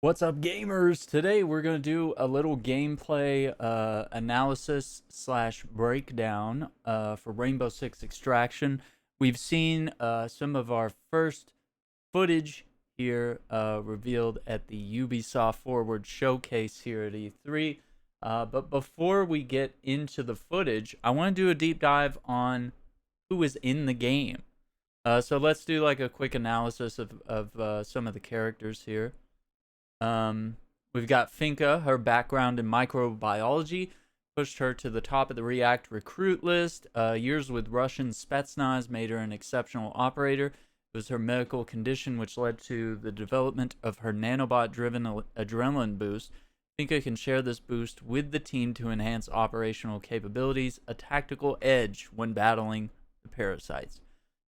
What's up, gamers? Today we're going to do a little gameplay analysis slash breakdown for Rainbow Six Extraction. We've seen some of our first footage here revealed at the Ubisoft Forward Showcase here at E3. But before we get into the footage, I want to do a deep dive on who is in the game. So let's do like a quick analysis of some of the characters here. We've got Finka. Her background in microbiology pushed her to the top of the React recruit list. Years with Russian Spetsnaz made her an exceptional operator. It was her medical condition which led to the development of her nanobot-driven adrenaline boost. Finka can share this boost with the team to enhance operational capabilities, a tactical edge when battling the parasites.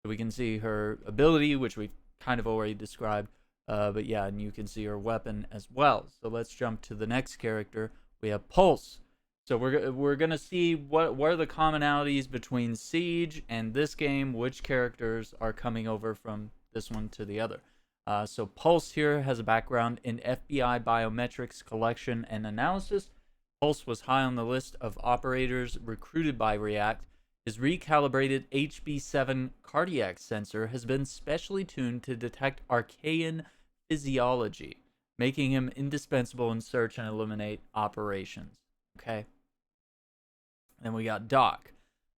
So we can see her ability, which we've kind of already described. But yeah, and you can see her weapon as well. So let's jump to the next character. We have Pulse. So we're gonna see what are the commonalities between Siege and this game. Which characters are coming over from this one to the other? So Pulse here has a background in FBI biometrics collection and analysis. Pulse was high on the list of operators recruited by React. His recalibrated HB7 cardiac sensor has been specially tuned to detect archaean physiology, making him indispensable in search and eliminate operations. Okay. Then we got Doc.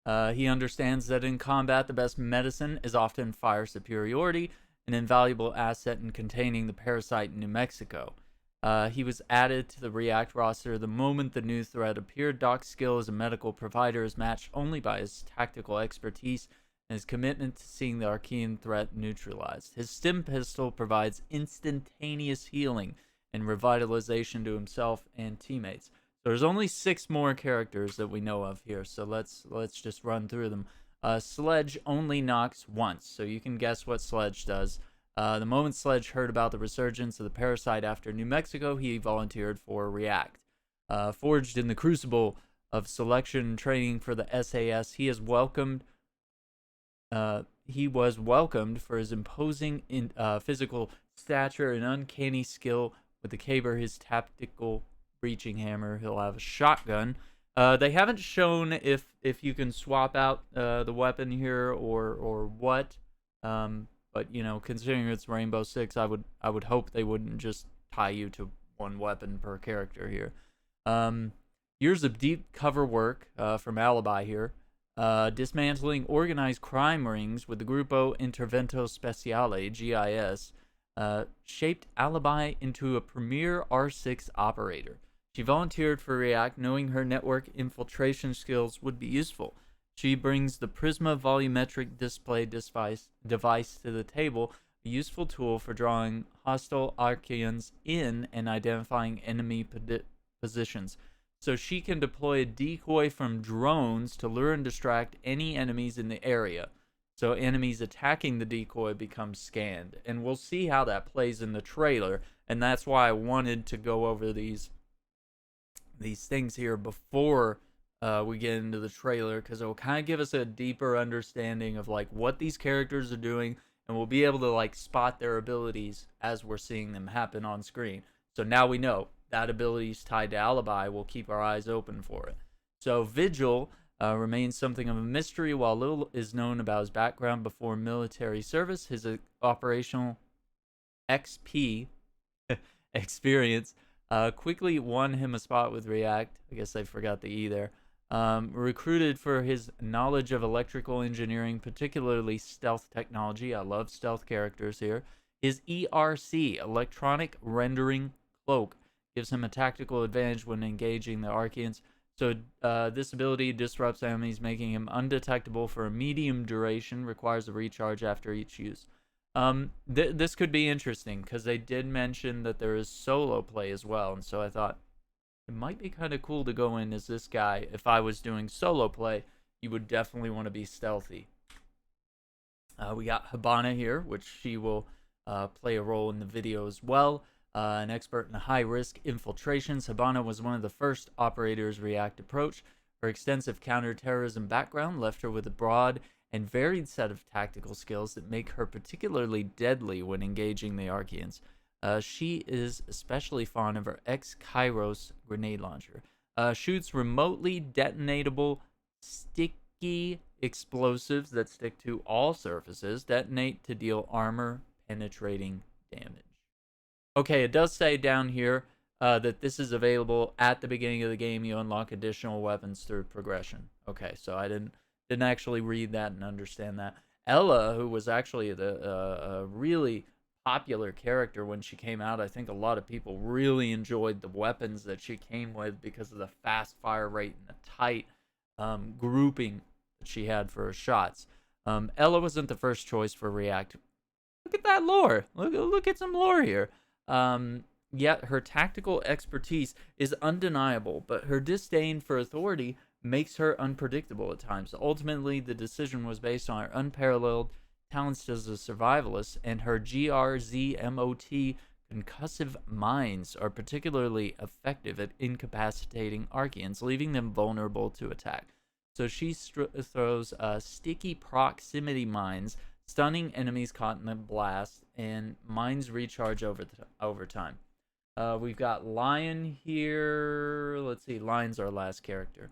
He understands that in combat, the best medicine is often fire superiority, an invaluable asset in containing the parasite in New Mexico. He was added to the React roster the moment the new threat appeared. Doc's skill as a medical provider is matched only by his tactical expertise and his commitment to seeing the Archean threat neutralized. His stim pistol provides instantaneous healing and revitalization to himself and teammates. So there's only 6 more characters that we know of here, so let's just run through them. Sledge only knocks once, so you can guess what Sledge does. The moment Sledge heard about the resurgence of the parasite after New Mexico, he volunteered for React. Forged in the crucible of selection and training for the SAS, he was welcomed for his imposing physical stature and uncanny skill with the caber, his tactical breaching hammer. He'll have a shotgun. They haven't shown if you can swap out the weapon here or what. But you know, considering it's Rainbow Six, I would hope they wouldn't just tie you to one weapon per character here. Years of deep cover work from Alibi here. Dismantling organized crime rings with the Grupo Intervento Speciale (GIS) shaped Alibi into a premier R6 operator. She volunteered for React, knowing her network infiltration skills would be useful. She brings the Prisma volumetric display device to the table, a useful tool for drawing hostile Archaeans in and identifying enemy positions. So she can deploy a decoy from drones to lure and distract any enemies in the area. So enemies attacking the decoy become scanned. And we'll see how that plays in the trailer. And that's why I wanted to go over these things here before we get into the trailer, because it will kind of give us a deeper understanding of like what these characters are doing, and we'll be able to like spot their abilities as we're seeing them happen on screen. So now we know that ability is tied to Alibi. We'll keep our eyes open for it. So Vigil remains something of a mystery. While little is known about his background before military service, his operational XP experience quickly won him a spot with React. I guess I forgot the E there. Recruited for his knowledge of electrical engineering, particularly stealth technology. I love stealth characters here. His ERC, Electronic Rendering Cloak, gives him a tactical advantage when engaging the Archeans. So this ability disrupts enemies, making him undetectable for a medium duration, requires a recharge after each use. This could be interesting, because they did mention that there is solo play as well, and so I thought, it might be kind of cool to go in as this guy. If I was doing solo play, you would definitely want to be stealthy. We got Habana here, which she will play a role in the video as well. An expert in high-risk infiltrations, Habana was one of the first operators React approached. Her extensive counterterrorism background left her with a broad and varied set of tactical skills that make her particularly deadly when engaging the Archeans. She is especially fond of her X-Kairos grenade launcher. Shoots remotely detonatable sticky explosives that stick to all surfaces, detonate to deal armor penetrating damage. Okay, it does say down here that this is available at the beginning of the game. You unlock additional weapons through progression. Okay, so I didn't actually read that and understand that. Ella, who was actually a really popular character when she came out, I think a lot of people really enjoyed the weapons that she came with because of the fast fire rate and the tight grouping that she had for her shots. Ella wasn't the first choice for React. Look at that lore. Look at some lore here. Yet her tactical expertise is undeniable, but her disdain for authority makes her unpredictable at times. Ultimately, the decision was based on her unparalleled talents as a survivalist, and her GRZMOT concussive mines are particularly effective at incapacitating Archeans, leaving them vulnerable to attack. So she throws sticky proximity mines, stunning enemies caught in the blast, and mines recharge over time. We've got Lion here. Let's see, Lion's our last character.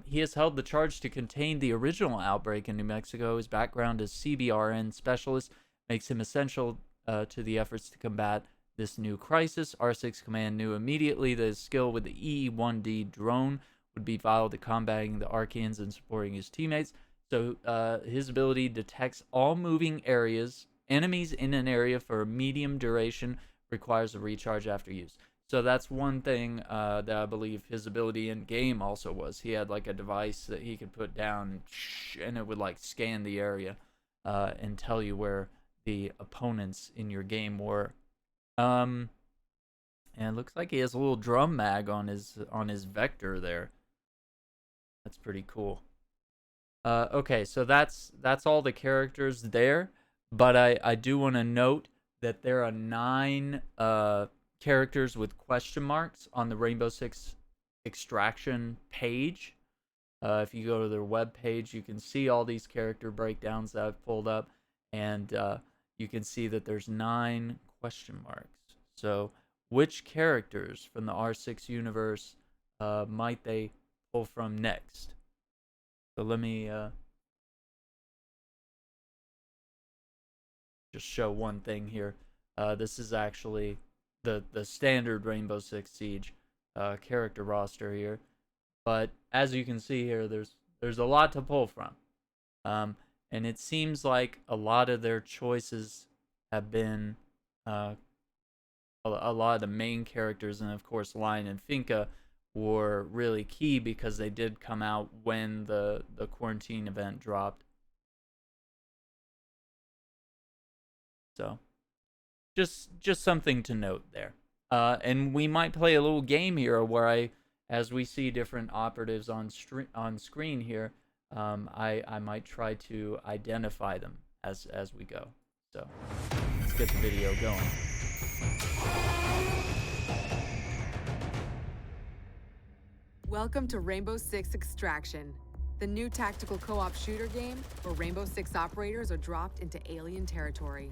He has held the charge to contain the original outbreak in New Mexico. His background as CBRN specialist makes him essential to the efforts to combat this new crisis. R6 Command knew immediately that his skill with the EE-1D drone would be vital to combating the Archeans and supporting his teammates. So his ability detects all moving enemies in an area for a medium duration, requires a recharge after use. So that's one thing that I believe his ability in game also was. He had like a device that he could put down and it would like scan the area and tell you where the opponents in your game were. And it looks like he has a little drum mag on his vector there. That's pretty cool. Okay, so that's all the characters there, but I do want to note that there are 9 characters with question marks on the Rainbow Six Extraction page. If you go to their web page, you can see all these character breakdowns that I've pulled up, and you can see that there's 9 question marks. So which characters from the R6 universe might they pull from next? So let me just show one thing here. This is actually the standard Rainbow Six Siege character roster here, but as you can see here, there's a lot to pull from, and it seems like a lot of their choices have been a lot of the main characters, and of course Lion and Finka were really key because they did come out when the quarantine event dropped. So just something to note there. And we might play a little game here where as we see different operatives on screen here, I might try to identify them as we go. So let's get the video going. Welcome to Rainbow Six Extraction, the new tactical co-op shooter game where Rainbow Six operators are dropped into alien territory.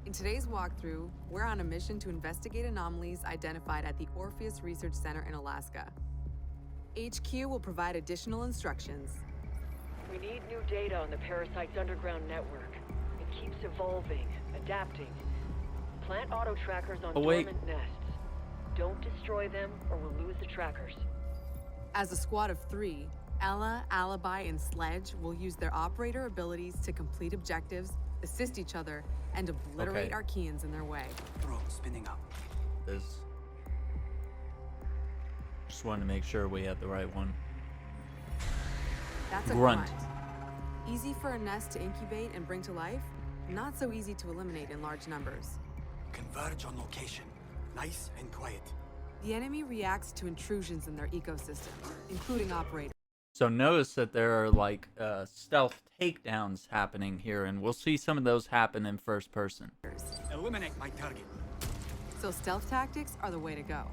In today's walkthrough, we're on a mission to investigate anomalies identified at the Orpheus Research Center in Alaska. HQ will provide additional instructions. We need new data on the parasite's underground network. It keeps evolving, adapting. Plant auto trackers on dormant nests. Don't destroy them or we'll lose the trackers. As a squad of 3, Ella, Alibi, and Sledge will use their operator abilities to complete objectives, assist each other, and obliterate Archeans in their way. Drone spinning up. Just wanted to make sure we had the right one. That's a grunt. Easy for a nest to incubate and bring to life, not so easy to eliminate in large numbers. Converge on location. Nice and quiet. The enemy reacts to intrusions in their ecosystem, including operators. So notice that there are like stealth takedowns happening here, and we'll see some of those happen in first person. Eliminate my target. So stealth tactics are the way to go.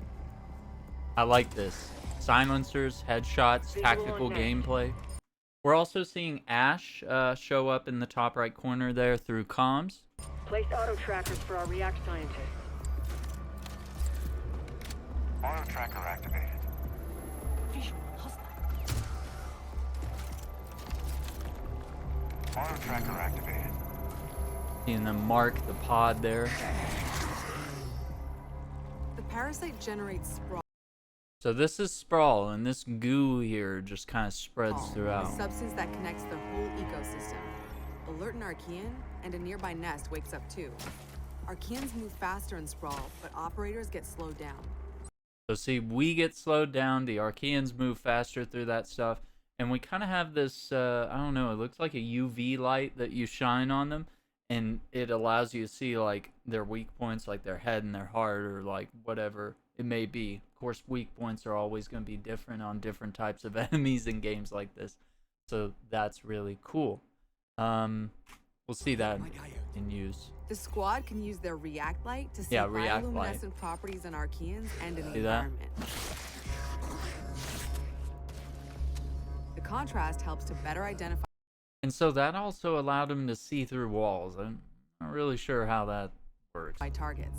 I like this. Silencers, headshots, tactical gameplay. We're also seeing Ash show up in the top right corner there through comms. Place auto trackers for our React scientists. Auto tracker activated. Visual hostile. Auto tracker activated. Seeing them mark the pod there. The parasite generates sprawl. So this is sprawl, and this goo here just kind of spreads A throughout. substance that connects the whole ecosystem. Alert an Archean, and a nearby nest wakes up too. Archeans move faster in sprawl, but operators get slowed down. So see, we get slowed down, the Archeans move faster through that stuff, and we kind of have this, I don't know, it looks like a UV light that you shine on them, and it allows you to see, like, their weak points, like their head and their heart, or, like, whatever it may be. Of course, weak points are always going to be different on different types of enemies in games like this, so that's really cool. We'll see that in use. The squad can use their React light to see React light. bioluminescent properties in Archeans and in the See that? environment. The contrast helps to better identify And so that also allowed him to see through walls. I'm not really sure how that works. targets.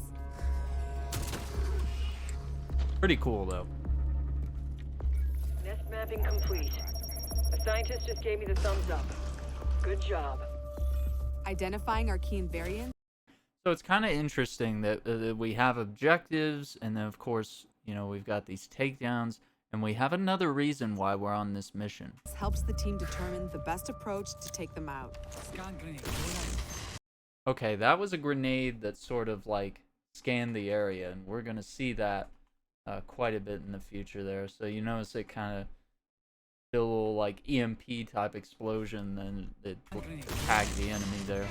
Pretty cool, though. Nest mapping complete. A scientist just gave me the thumbs up. Good job. Identifying Archean variants. So it's kind of interesting that we have objectives, and then, of course, you know, we've got these takedowns, and we have another reason why we're on this mission. Helps the team determine the best approach to take them out. Scan grenade. Okay, that was a grenade that sort of, like, scanned the area, and we're going to see that quite a bit in the future there. So you notice it kind of did a little, like, EMP type explosion, then it tagged the enemy there.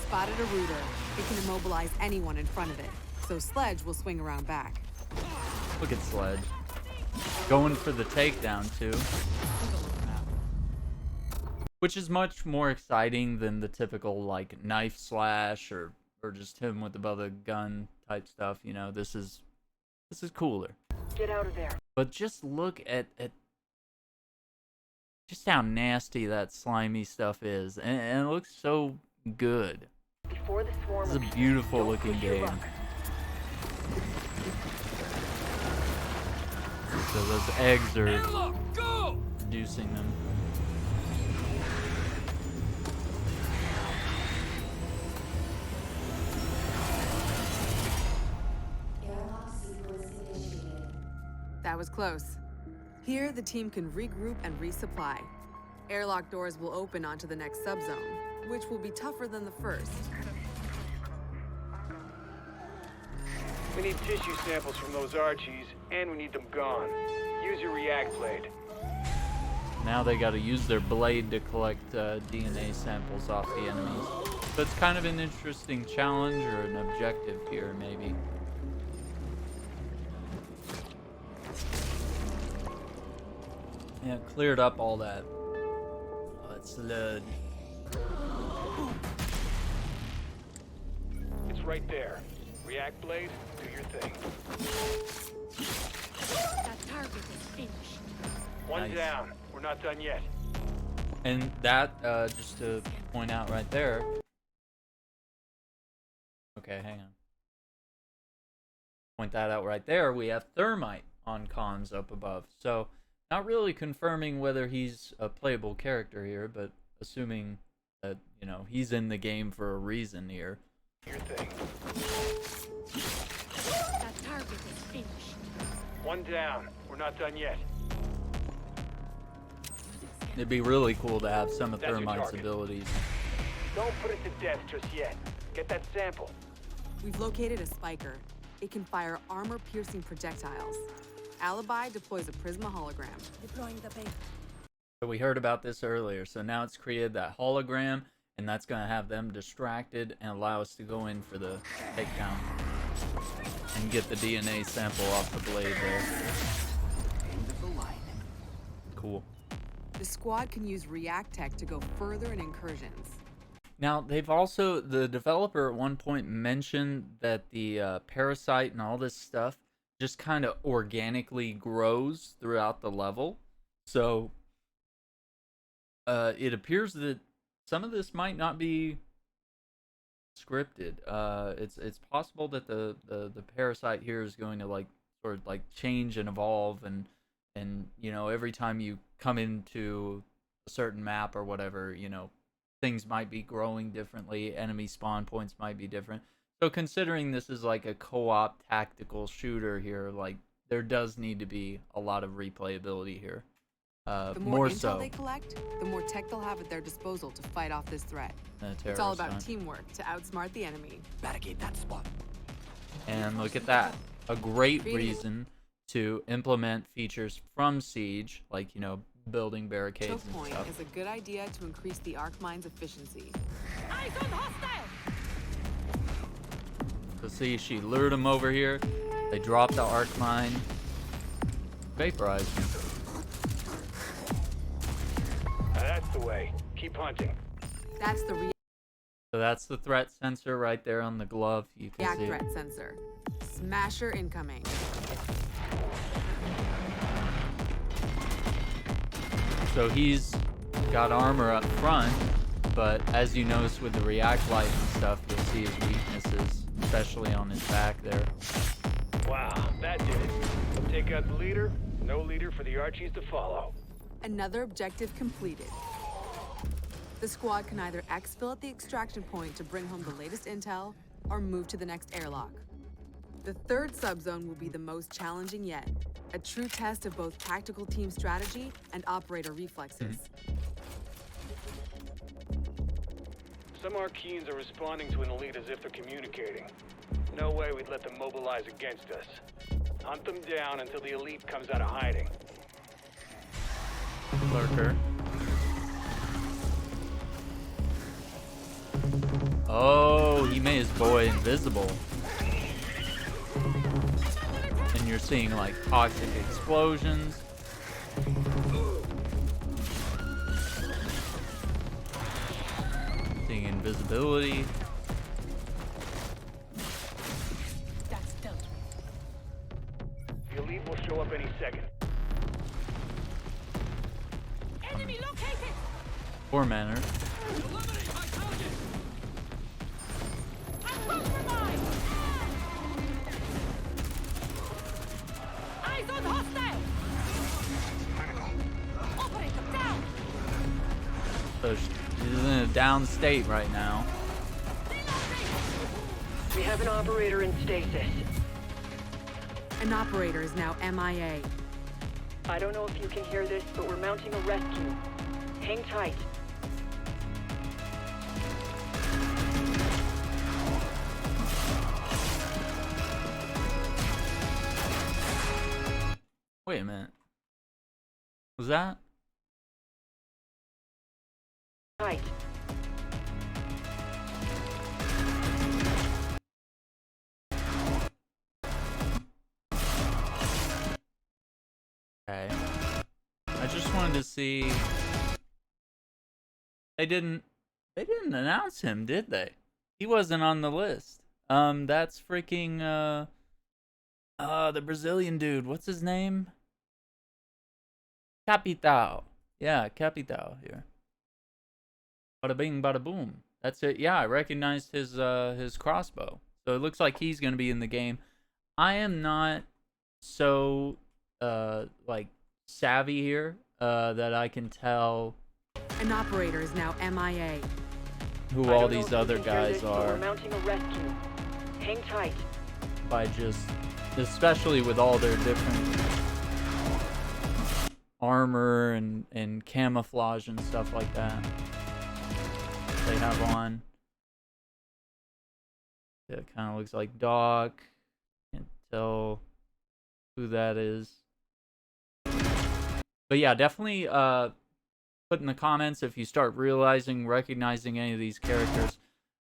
Spotted a rooter. It can immobilize anyone in front of it, so Sledge will swing around back. Look at Sledge. Going for the takedown, too. Which is much more exciting than the typical, like, knife slash or just him with above the gun type stuff. You know, this is cooler. Get out of there. But just look at just how nasty that slimy stuff is. And it looks so good. Before the swarm This is a beautiful looking game. So those eggs are reducing them. That was close. Here, the team can regroup and resupply. Airlock doors will open onto the next subzone, which will be tougher than the first. We need tissue samples from those Archies, and we need them gone. Use your React blade. Now they gotta use their blade to collect DNA samples off the enemies. So it's kind of an interesting challenge or an objective here, maybe. Yeah, cleared up all that sludge. It's right there. React blade, do your thing. That target is finished. One Nice. down. We're not done yet. And that, just to point out right there. Okay, hang on. Point that out right there. We have Thermite on comms up above. So, not really confirming whether he's a playable character here, but assuming that, you know, he's in the game for a reason here. Your thing. That target is finished. One down. We're not done yet. It'd be really cool to have some of That's your Thermite's target. abilities. Don't put it to death just yet. Get that sample. We've located a spiker. It can fire armor-piercing projectiles. Alibi deploys a Prisma hologram. Deploying the bait. So we heard about this earlier. So now it's created that hologram, and that's going to have them distracted and allow us to go in for the takedown and get the DNA sample off the blade there. End of the line. Cool. The squad can use React Tech to go further in incursions. Now, they've also, the developer at one point mentioned that the parasite and all this stuff just kind of organically grows throughout the level. So, it appears that some of this might not be scripted. It's possible that the parasite here is going to like sort of like change and evolve, and you know, every time you come into a certain map or whatever, you know, things might be growing differently, enemy spawn points might be different. So considering this is like a co-op tactical shooter here, like there does need to be a lot of replayability here. The more intel so. they collect, the more tech they'll have at their disposal to fight off this threat. It's Terrorist all about hunt. teamwork to outsmart the enemy. Barricade that spot. And look at that. A great reason to implement features from Siege, like, you know, building barricades Choke and point stuff. is a good idea to increase the arc mine's efficiency. Eyes on hostile! So see, she lured him over here. They dropped the arc mine. Vaporized him. That's the way. Keep hunting. That's the So that's the threat sensor right there on the glove. You can react see. threat sensor. Smasher incoming. So he's got armor up front, but as you notice with the react light and stuff, you'll see his weaknesses, especially on his back there. Wow, that did it. Take out the leader. No leader for the Archies to follow. Another objective completed. The squad can either exfil at the extraction point to bring home the latest intel, or move to the next airlock. The third subzone will be the most challenging yet. A true test of both tactical team strategy and operator reflexes. Some Archeans are responding to an elite as if they're communicating. No way we'd let them mobilize against us. Hunt them down until the elite comes out of hiding. Lurker. Oh, he made his boy invisible. And you're seeing like toxic explosions. Seeing invisibility. That's dealt with. The elite will show up any second. Enemy located! Poor manner. Eliminate my target! I'm compromised! Eyes on hostile! Operator down! So she's in a down state right now. We have an operator in stasis. An operator is now MIA. I don't know if you can hear this, but we're mounting a rescue. Hang tight. Wait a minute. Was that? Tight. Okay. I just wanted to see. They didn't announce him, did they? He wasn't on the list. That's freaking the Brazilian dude. What's his name? Capital. Yeah, Capital here. Bada bing, bada boom. That's it. Yeah, I recognized his crossbow. So it looks like he's gonna be in the game. I am not so like savvy here that I can tell An operator is now MIA. who I all don't know these if you other can hear guys this, but we're are mounting a rescue. Hang tight. by just, especially with all their different armor and camouflage and stuff like that they have on. It kind of looks like Doc. Can't tell who that is. But yeah, definitely put in the comments if you start recognizing any of these characters.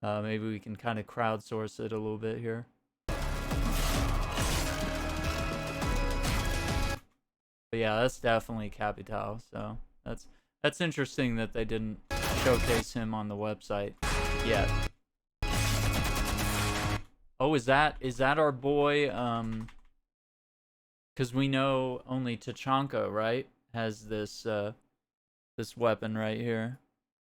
Maybe we can kind of crowdsource it a little bit here. But yeah, that's definitely Capital. So that's interesting that they didn't showcase him on the website yet. Oh, is that our boy? Because we know only Tachanka, right, has this this weapon right here,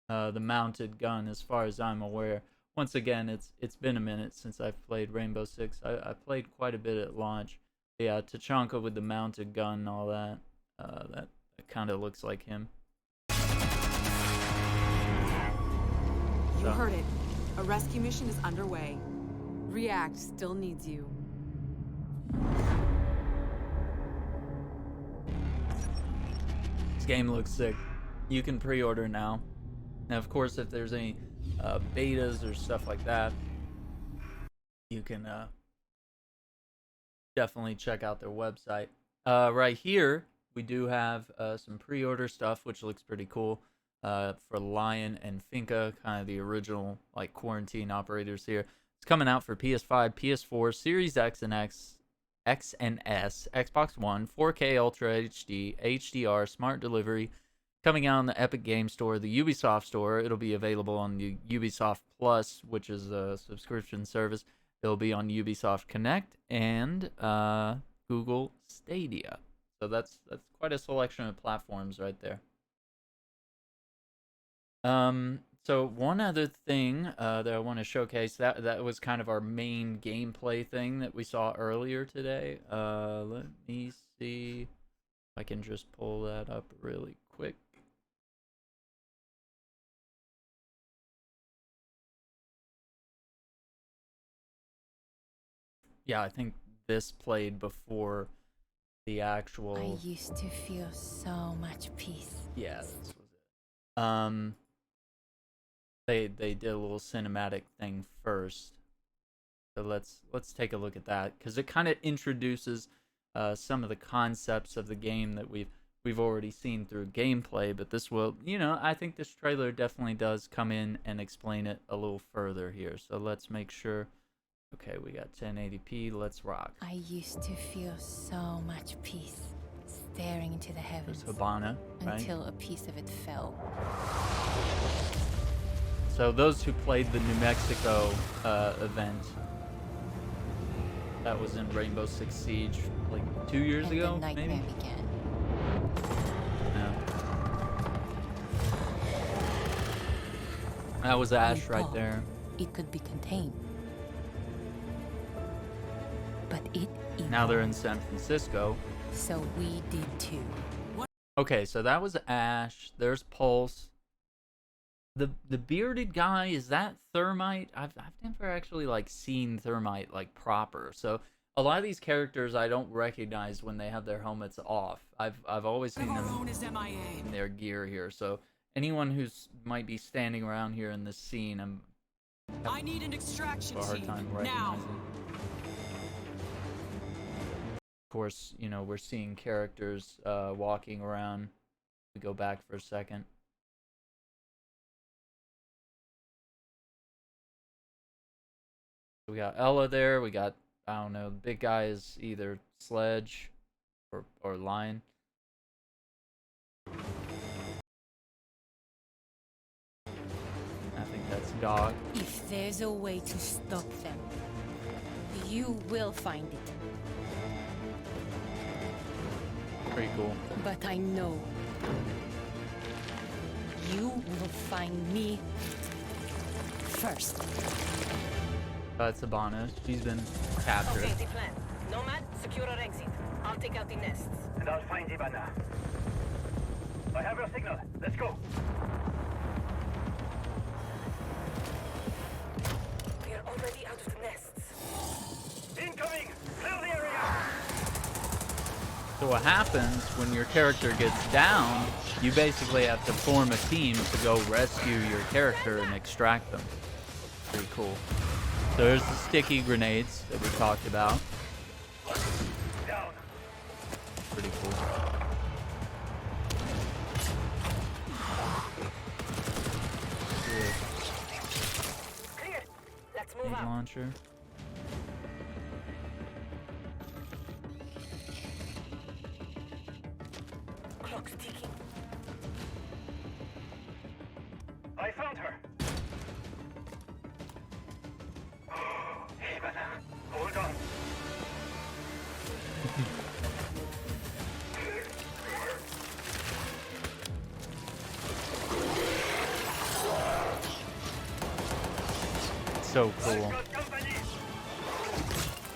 the mounted gun, as far as I'm aware. once again, it's been a minute since I've played Rainbow Six. I played quite a bit at launch. Yeah, Tachanka with the mounted gun and all that. That kind of looks like him. You heard it. A rescue mission is underway. React still needs you. This game looks sick. You can pre-order now. Now, of course, if there's any betas or stuff like that, you can definitely check out their website. Right here, we do have some pre-order stuff, which looks pretty cool. For Lion and Finka, kind of the original like quarantine operators here. It's coming out for PS5, PS4, Series X and S, Xbox One, 4K Ultra HD, HDR, Smart Delivery. Coming out on the Epic Game Store, the Ubisoft Store. It'll be available on the Ubisoft Plus, which is a subscription service. It'll be on Ubisoft Connect and Google Stadia. So that's quite a selection of platforms right there. So one other thing that I want to showcase, that was kind of our main gameplay thing that we saw earlier today. Let me see if I can just pull that up really quick. Yeah, I think this played before the actual... I used to feel so much peace. Yeah, this was it. They did a little cinematic thing first. So let's take a look at that, because it kind of introduces some of the concepts of the game that we've already seen through gameplay, but this will, I think this trailer definitely does come in and explain it a little further here. So let's make sure. Okay, we got 1080p. Let's rock. I used to feel so much peace, staring into the heavens. There's Habana, right? Until a piece of it fell. So those who played the New Mexico event, that was in Rainbow Six Siege like 2 years ago, the nightmare maybe? began. Yeah. That was Ash We right thought there. It could be contained. But it evolved. Now they're in San Francisco. So we did too. Okay, so that was Ash. There's Pulse. The bearded guy, is that Thermite? I've never actually like seen Thermite like proper. So a lot of these characters I don't recognize when they have their helmets off. I've always seen them in their gear here. So anyone who's might be standing around here in this scene, I need an extraction a hard team time now. recognizing. Of course, we're seeing characters walking around. We go back for a second. We got Ella there. We got, I don't know, the big guy is either Sledge or Lion. I think that's Dog. If there's a way to stop them, you will find it. Pretty cool. But I know you will find me first. That's Habana. She's been captured. Okay, the plan. Nomad, secure our exit. I'll take out the nests. And I'll find Ivana. I have your signal. Let's go. We're already out of the nests. Incoming! Clear the area! So what happens when your character gets down, you basically have to form a team to go rescue your character and extract them. Pretty cool. So there's the sticky grenades that we talked about. Down. Pretty cool. Clear. Let's move Grenade out. launcher. Clock's ticking. I found her. Ivana, hold on. so cool.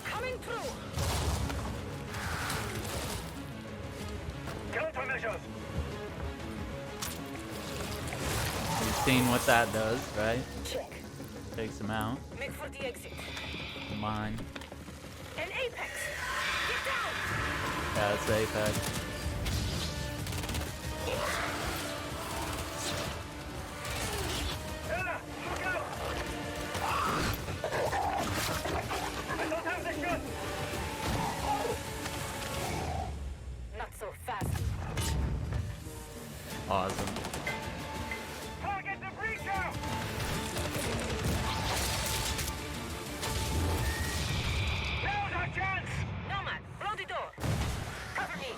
Coming through. Countermeasures. You've seen what that does, right? Check. Takes them out. Make for the exit. Mine. An apex. Get down. Yeah, it's Apex. Ella, look out! I don't have the gun. Not so fast. Awesome. Target the breacher! Now's our chance! Nomad, blow the door. Cover me.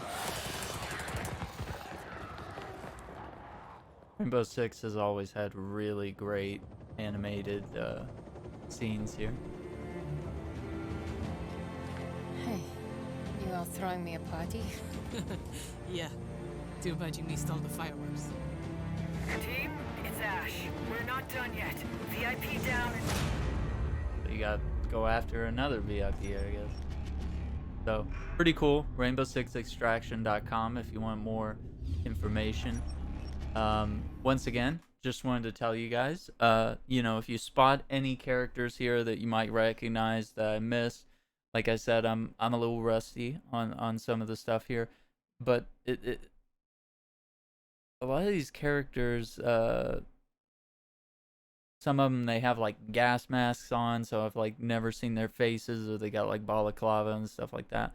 Rainbow Six has always had really great animated scenes here. Hey, you all throwing me a party? Yeah. Too bad you missed all the fireworks. Team, it's Ash. We're not done yet. VIP down and... You got to go after another VIP, I guess. So, pretty cool. Rainbow6extraction.com if you want more information. Once again, just wanted to tell you guys, you know, if you spot any characters here that you might recognize that I missed, like I said, I'm a little rusty on some of the stuff here, but a lot of these characters, some of them, they have like gas masks on, so I've like never seen their faces, or they got like balaclava and stuff like that.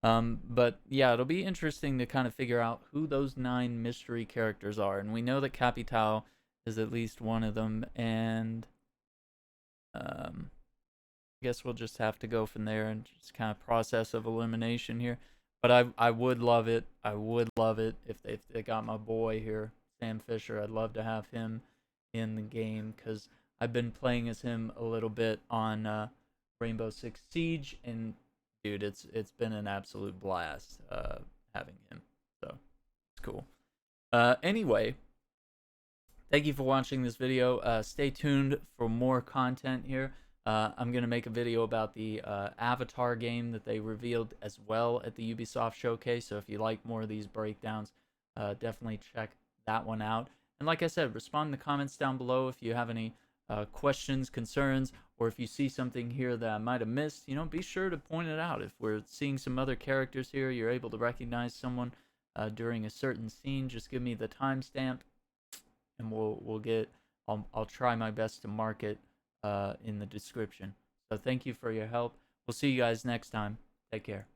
But yeah, it'll be interesting to kind of figure out who those 9 mystery characters are. And we know that Capital is at least one of them, and I guess we'll just have to go from there and just kind of process of elimination here. But I would love it. I would love it if they got my boy here, Sam Fisher. I'd love to have him in the game, because I've been playing as him a little bit on Rainbow Six Siege, and dude, it's been an absolute blast having him. So it's cool. Anyway, thank you for watching this video. Stay tuned for more content here. I'm gonna make a video about the Avatar game that they revealed as well at the Ubisoft showcase. So if you like more of these breakdowns, definitely check that one out. And like I said, respond in the comments down below if you have any questions, concerns, or if you see something here that I might have missed. You know, be sure to point it out. If we're seeing some other characters here, you're able to recognize someone during a certain scene, just give me the timestamp, and we'll get. I'll try my best to mark it in the description. So thank you for your help. We'll see you guys next time. Take care.